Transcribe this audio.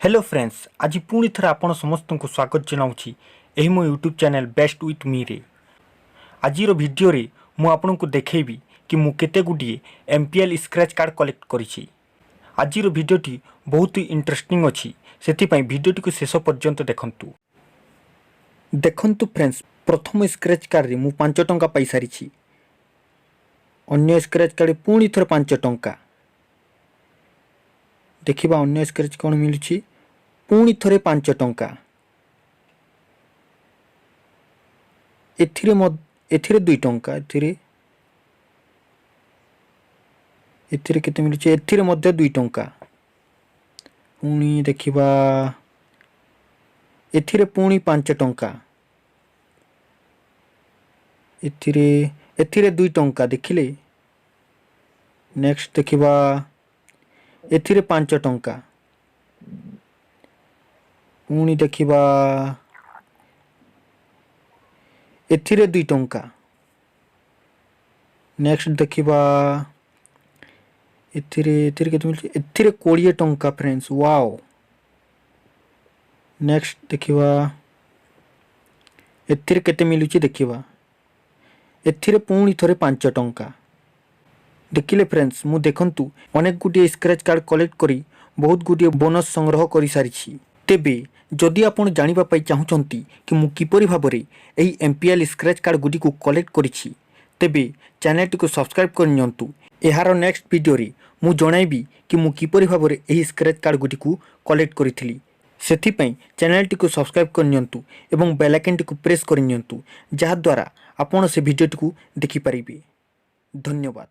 Hello friends, आज पुणी थर आपण समस्त को स्वागत जनाऊँगी यही मो YouTube channel best with me रे। आज वीडियो रे मु आपन को देखेबी कि मु केते गुडिए एमपीएल स्क्रैच कार्ड कलेक्ट करिछि। आज वीडियोटी बहुत ही इंटरेस्टिंग अच्छी, से वीडियोटी को शेष पर्यंत देखंतु। देखंतु फ्रेंड्स, प्रथम स्क्रैच कार्ड रे मु 5 टंका पाई सारिछि। अन्य स्क्रैच कार्ड पुणी थर 5 टंका। देखिबा अन्य स्क्रैच कौन मिलुछि, पुणी थरे 5 टंका। एथिरे 2 टंका, एथिरे केते मिलुछि, एथिरे मध्य 2 टंका। पुणी देखिबा एथिरे पुणी 5 टंका, एथिरे 2 टंका देखिले। नेक्स्ट देखिबा एथिरे 5 टंका, पुणी देखिबा एथिरे 2 टंका। नेक्स्ट देखिबा एथिरे केते मिलछि, एथिरे 20 टंका फ्रेंड्स। वाओ। नेक्स्ट देखिबा एथिरे केते मिलुछि, देखिबा एथिरे पुणी थरे 5 टंका। देखिले फ्रेंड्स, मु देखंतु अनेक गुटिए स्क्रैच कार्ड कलेक्ट करी बहुत गुटिए बोनस संग्रह करि सारिछि। तेबे जदि आपण जानिबा पई चाहुचंती कि मु किपरि भाबरे एही एमपीएल स्क्रैच कार्ड गुडी को कलेक्ट करिछि, तेबे चैनल टी को सब्सक्राइब कर नियंतु। एहार नेक्स्ट वीडियो रे मु जणाइबी कि मु किपरि भाबरे एही स्क्रैच कार्ड गुडी को कलेक्ट करिथिली। सेथि पई चैनल टी को सब्सक्राइब कर नियंतु एवं बेल आइकन टी को प्रेस कर नियंतु, जहा द्वारा आपण से वीडियो टी को देखि परिबे। धन्यवाद।